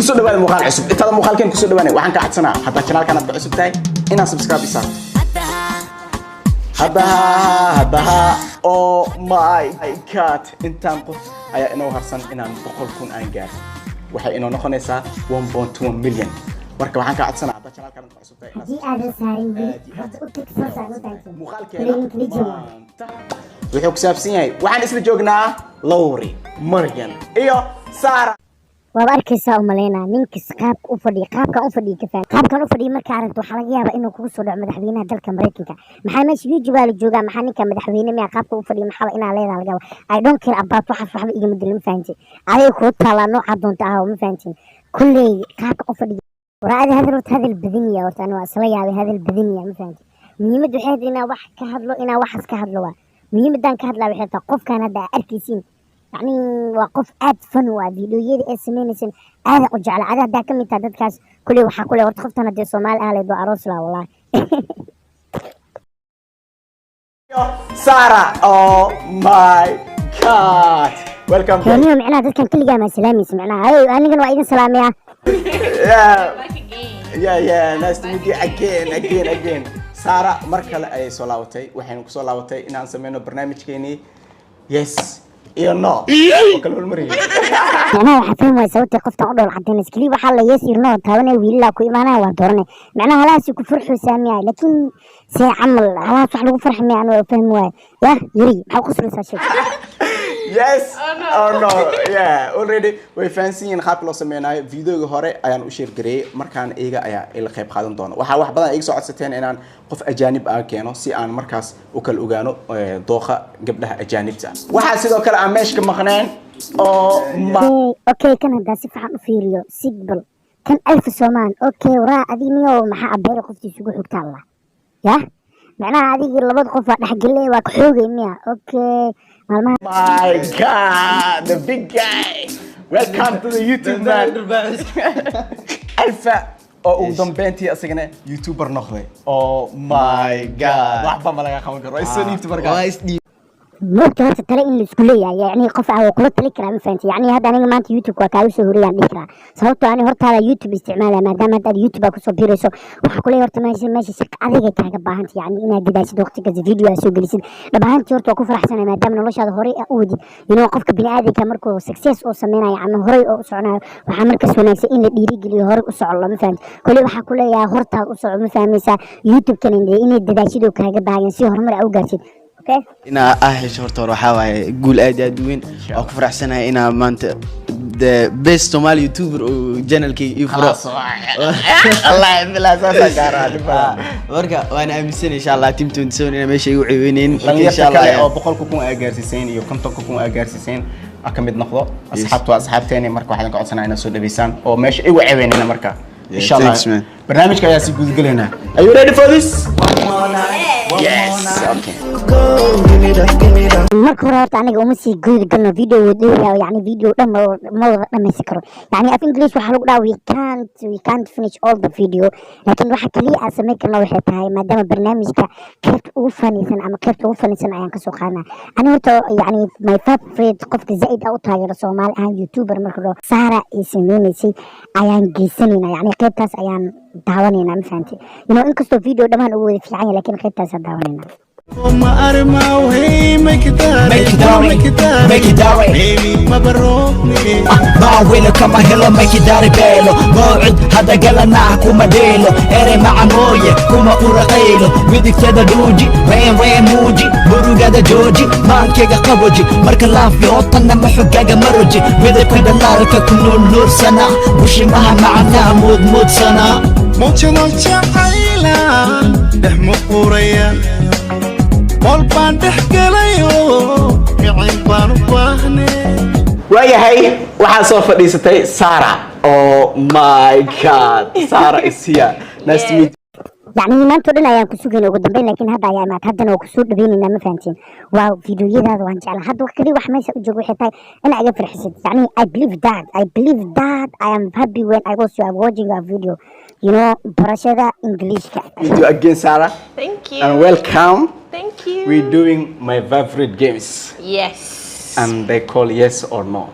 kusoo dhawaada muuqaal cusub inta muuqaalkeen kusoo dhawaanay waxaan ka codsanaa hadda channelkan aad cusub tahay inaad subscribe isaarto hadaha oh my god intaan qof ayaa inoo harsan inaan 100,000 aan gaaro waxay inoo noqonaysaa 1.1 million marka waxaan ka codsanaa hadda channelkan aad cusub tahay inaad muuqaalkeena wuxuu ku saabsan yahay waxaan isla joognaa Lowry Morgan iyo Sarah وأركيسا وملينا نينكس قابك أفضي كفاية قابك أفضي مركا عرنتو حلقيها إنه كوسو دع مدحوينها دالك مريكنكا محامش فيديو بالجوجا محانيكا مدحوينة ميا قابك أفضي محاول إنا علينا الجو I don't care about واحد صاحب إيجي مدلين فانتي عليه كوت على نوع عدون تعاو مفانتين كل قابك أفضي ورأي هذا البذنية ورتانو أصلية هذه البذنية مفانتي مهم دوحيد إنا واحد كهدلو إنا واحد كهدلو مهم دان كهدلو بحيث قف كان هذا أركيسين يعني وقف فن وفيديوهات اسمينسن هذا وجعل عدد ده كم تعدد كاس كل وحا كل ورد خفتنا دي صومال اهل دو عروس لا والله سارة oh my god welcome يعني معنا دد كان كل جامع سلامي سمعنا هاي انا كان وايد سلام يا yeah nice to meet you again سارة مركل اي soo laabatay waxaynu ku soo laabatay inaan sameeyno barnaamijkeeni yes iyo no kala hormariyay macnaha waxa fahmay sababta qofta u dhowl cadeen iskili waxa la yeesir no taabanay wiilaa ku imaanaa waa doornay macnaha halaas ku farxu saamiyaa laakiin si amal halaas wax lagu farxmay aan fahmay ya yiri waxa ku soo saashi yes or no yeah already way fancy in qaab loo sameeyay videoga hore ayaan u share gareeyay markaan eega ayaa ila qayb qaadan doona waxa wax badan iga soo codsateen inaan qof ajaanib ah keeno si aan markaas u kala ogaano dooqa gabdhaha ajaanibta waxa sidoo kale aan meeshka maqneen oo okay kan hada si fiican u fiiriyo sigbal kan alf soomaan okay waraa adiniyo maxaa abeer qoftiisa ugu xigta Allah ya macnaha adigi labad qof waa dhaxgalay waa ka xoogay miya okay my god the big guy welcome to the YouTube man alfa oo ugu dambeyntii asagana YouTuber noqday oh my god waxba ma laga qaban karo isoo YouTuber مركز هذا تلاقي الإسكولية يعني قف أو قلت لك كلام فهمت يعني هذا أنا ما أنت يوتيوب وكاوس هوري عن ذكرى صوته أنا هرت على يوتيوب استعماله ما دام هذا اليوتيوب أكو صبيرسو وحكولي هرت ماشي سك عليك كذا بهانت يعني أنا قداش دوختي كذا فيديو أسوي جلسين بهانت هرت وكفر أحسن ما دام نلاش هذا هوري أودي ينو قفك بني آدم كمركو سكسس أو سمينا يعني هوري أو صعنا وحمركز وناس إن ديري قلي هوري أسع الله ما فهمت كل وحكولي يا هرت أسع ما فهمت يوتيوب كان إني قداش دوك كذا بهاي سي هرمر أو قاسي ina ahesh horta waxa waaye guul aad weyn oo ku faraxsanahay ina maanta the best Somali YouTuber oo channelkii ii furo Allah bilaa saasa gaaraan marka waan aaminsan insha Allah team 27 ina meesha igu ciiweyneen insha Allah oo 100,000 ay gaarsiiseen iyo 50,000 ay gaarsiiseen akamid noqdo asxaabteena marka waxaan ka codsanaynaa inay soo dhaweysaan oo meesha igu ciiweynayna marka insha Allah barnaamijka ayaa si guud galeena are you ready for this yes okay marka hore horta aniga uma sii guud galno video wadooya yani video dhan ma wada dhameysan karo yani af english waxa lagu dhahaa we can't finish all the video laakiin waxa kaliya aan sameyn karno waxay tahay maadaama barnaamijka qaybta ugu fanisan ayaan ka soo qaadnaa ani horta yani my favorite qofka zaid u taageero Soomaali ahaan YouTuber marka loo Sarah ay sameeysay ayaan geesanayna yani qaybtaas ayaan daawanayna ma fahanti inkastoo video dhamaan ugu wada fiican yahay laakiin qaybtaas aan daawanayna ما أرمى وهي make it baby مبروكني ما وينو كما هلا make it bello موعد هذا قالنا كوما ديلو إري مع موية كوما أورقيلو بدك تدا دوجي وين موجي بروقا دا جوجي ما كيغا قبوجي مرك الله في وطننا محقاقا مروجي بدك كدا نارك كنو نور سنة وشي مها معنا مود سنة موجنا جعيلا دحمو قوريا والبان دحقليو يعين بانو باهني waayahay waxaan soo fadhiisatay Sarah oh my god Sarah is here nice to meet يعني ما أنتوا لنا يا كسوقين وقدامين لكن هذا يا ما هذا نو كسور دبيننا ما فهمتين واو فيديو هذا وانت على هذا وكذي وحماس أجوا حتى أنا أجا فرح حسيت يعني I believe that I am happy when I was watching a video you know برشة English Thank you again Sarah Thank you and welcome Thank you we're doing my favorite games Yes and they call yes or no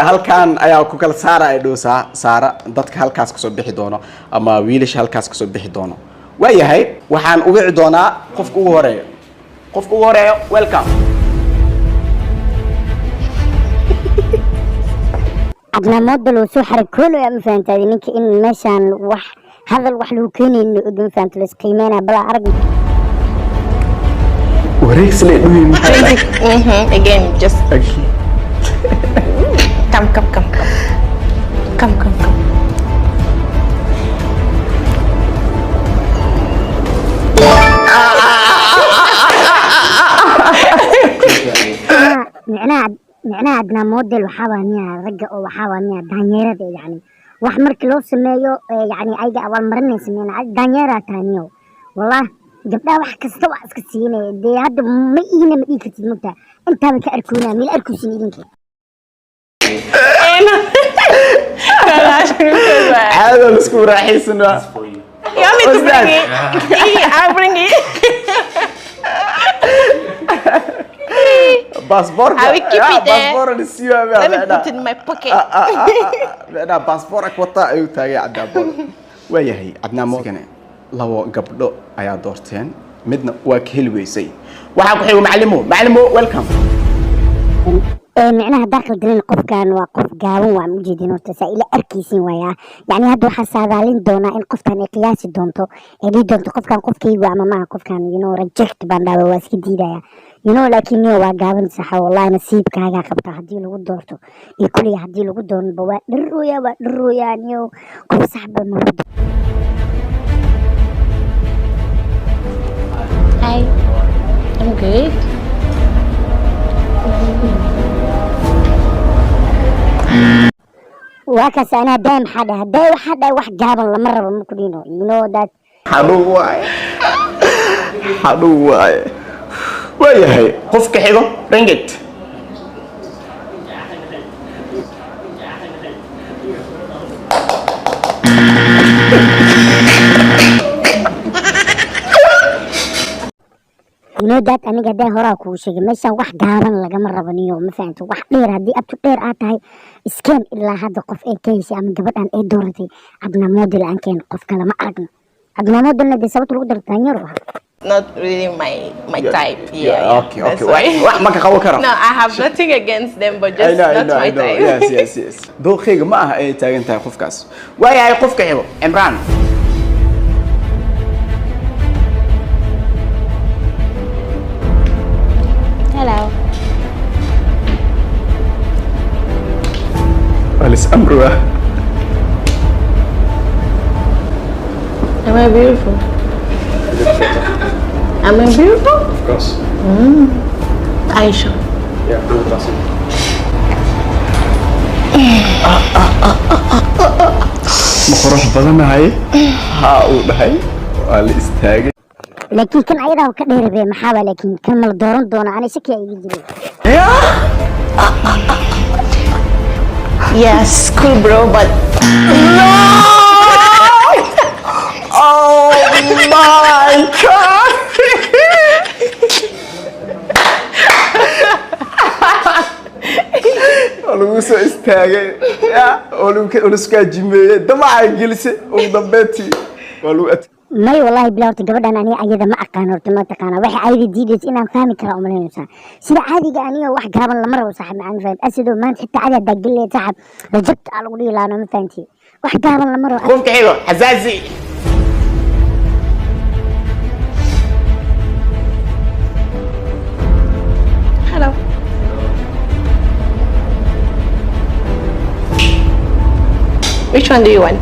halkaan ayaa ku kala saara ay dhoosaa saara dadka halkaas kasoo bixi doono ama wiilasha halkaas kasoo bixi doono waayahay waxaan u wici doonaa qofka ugu horeeyo welcome عدنا مودة لو سو حركولو يا مفانتا نينك إن ماشان هذا الوح لو كيني إنه قدام فانتا لس قيمانا بلا عربي وريك سلي دوي again just come معناها عدنا موديل وحاوانيها رجع وحاوانيها دانيرة يعني واحد مركي لو سميو يعني أيجا أول مرة نسمينا دانيرة تانيو والله جبنا واحد كستوى اسكسينة دي هاد مئينة مئيكة تدمتا انت بك أركونا ميل أركو سنينك هذا الاسكو راح يسنوا You want me to bring it? I'll bring it. باسبور I will keep it there. باسبور نسيوها Let me put it in my pocket. أنا باسبورك وطا أيو تاجي عدنا بول وياهي عدنا موكنا لو قبله أيا دورتين مدنا وكيل ويسي وحاكو حيو معلمو ويلكم معناها داخل دلين قف كان وقف قاون ومجيدين وتسائل أركيسين وياه يعني هادو حسادالين دونا إن قف كان قياسي دونتو إلي دونتو قف كان قف كيغو أما ما قف كان رجكت باندابا واسكي ديدايا لكن waa gaaban saxa wallahi nasiibkaaga qabta hadii lagu doorto iyo kulli hadii lagu doono waa dhirooyaan iyo qof saxba ma wado Hi, I'm good. وكاس أنا دايم حدا واحد جابن لما ربنا مكلينه that حلو واي وياهي قفك حلو رنجت that أنا قاعد هراك وشيء مثلا واحد جابن لقمر ربنيو ما فهمت واحد دير هدي أبتو دير هاي إسكان إلا هذا قف كيسي أم قبل أن دورتي عدنا موديل أن كان قف كلا ما أرجع عدنا موديل ندي سوت القدر تاني روح Not really my type. Yeah. Okay. ما كخو كرم. No, I have nothing against them, but just not my type. Yes. دو خير ما هي تاجن تاي قف كاس. وياهي قفك حلو عمران. Hello. أليس أمرو. Am I beautiful? Am I beautiful? Of course. Are you sure? Yeah, 100%. مخرج بدنا هاي هاو هاي والاستاج لكن كان أيضا وكدير بيه محاولة لكن كان ملدورون دونا أنا شكي يجي Yes, cool bro, but no! Oh my god! lagu soo istaagay oo iska jimeeyay damaca gelisay oo dambeetii may wallahi bilawta gabadhan ani ayada ma aqaan horta ma taqaana waxa ayada diidays inaan fahmi karo oo maleynaysa sida caadiga aniga wax gaaban lama rabo saaxib macaan faad asido maanta xitaa caadi daagilay saaxib rajabta lagu dhiilaano ma fahanti wax gaaban lama rabo qofka xigo xasaasi hello. Which one do you want?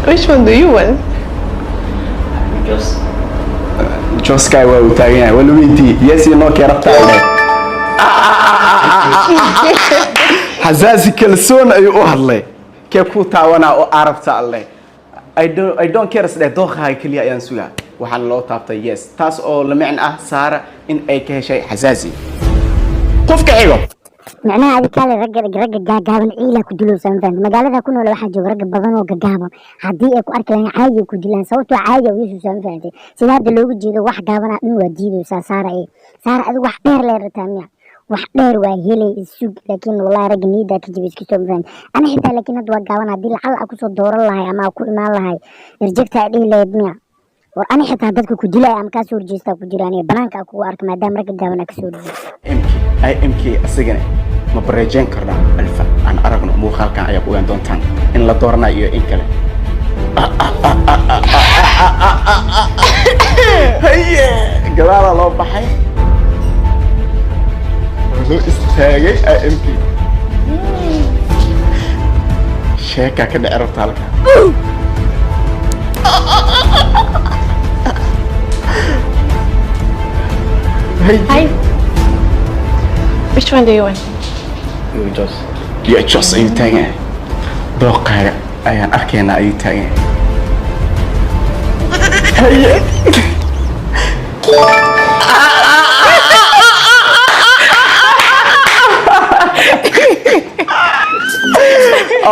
Which one do you want? Joska waa u taagan yahay wala weydii yes iyo no keerabta xasaasi kalsoon ayuu u hadlay kee ku taawana oo arabta alle I don't care sida dooqahay kaliya ayaan sugaa waxaan loo taabtay yes taas oo la macna ah saara in ay ka heshay xasaasi qofka xigo معناها هذه كان رجع جابن عيلة كدلو سنفان مقالة كنا ولا واحد جو رجع بدن وجابن حدي أكو أركلان عادي كدلان صوته عادي ويسوع سنفان سيدا دلوق جيدو واحد جابنا إنه وديدو صار إيه صار هذا واحد غير لا رتامية واحد غير وهيلي السوق لكن والله رجع نيدا كجيبس كسنفان أنا حتى لكن أدوا جابنا دي الحلقة أكو صد دور الله أما أكو ما الله هاي رجعت عليه ليدمية وأنا حتى هدتك كدلا أم كسور جيستا كجيراني بنانك أكو أرك ما دام رجع جابنا كسور MK أسجنه ما بريجين كرنا الفا أنا أرجع مو خالك أيق وين دون تان إن لا دورنا إيه إنكله هيا قلنا الله بحي لو استاجي MK شيكا كده عرفت هالك Hi. Which one do you want? يا جوس أي تاني دوقة أيان أركينا أي تاني هيا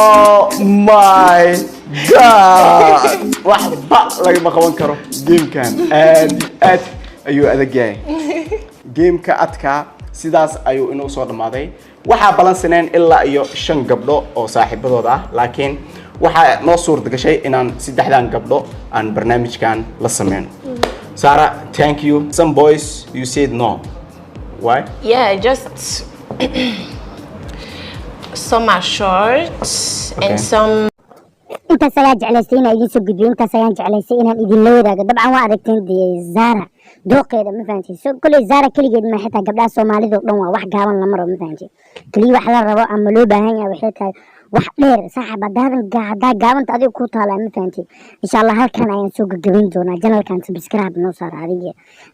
Oh my god waxba lagama qaban karo gamekan aad ayuu adag yahay gameka adka sidaas ayuu inoo soo dhamaaday waxaa balansaneen ilaa iyo 5 gabdho oo saaxiibadooda ah laakiin waxaa noo suurta gashay inaan 3 gabdho aan barnaamijkan la sameeyno Sarah thank you some boys you said no why Yeah, just some are short and some انت سيان جعلسين ايدين سو غدو انت سيان جعلسين ان ايدين لو وداغ طبعا waa aragteen de Zara dooqeeda ma fahanti soo kulay Zara kaligeed ma xitaa gabdhaha Soomaalidu oo dhan waa wax gaaban la maro ma fahanti kaliya wax la rabo ama loo baahan yahay waxay tahay wax dheer saaxiibadaadan gaabanta adiga ku taala ma fahanti insha Allah halkan ayaan soo gagabin doonaa channelkan subscribe noo saar adiga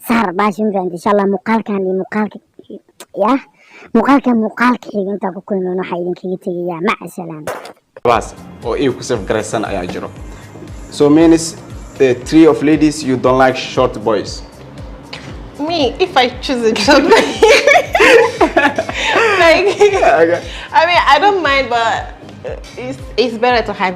saar baash ma fahanti insha Allah muuqaalkan iyo muuqaalka ya muuqaalka inta ku kulmayno waxa idinkaga tagayaa maca salaam class oo iyo ku saf garaysan ayaa jiro so means the three of ladies you don't like short boys me if I choose a job like okay. I mean I don't mind but it's better to have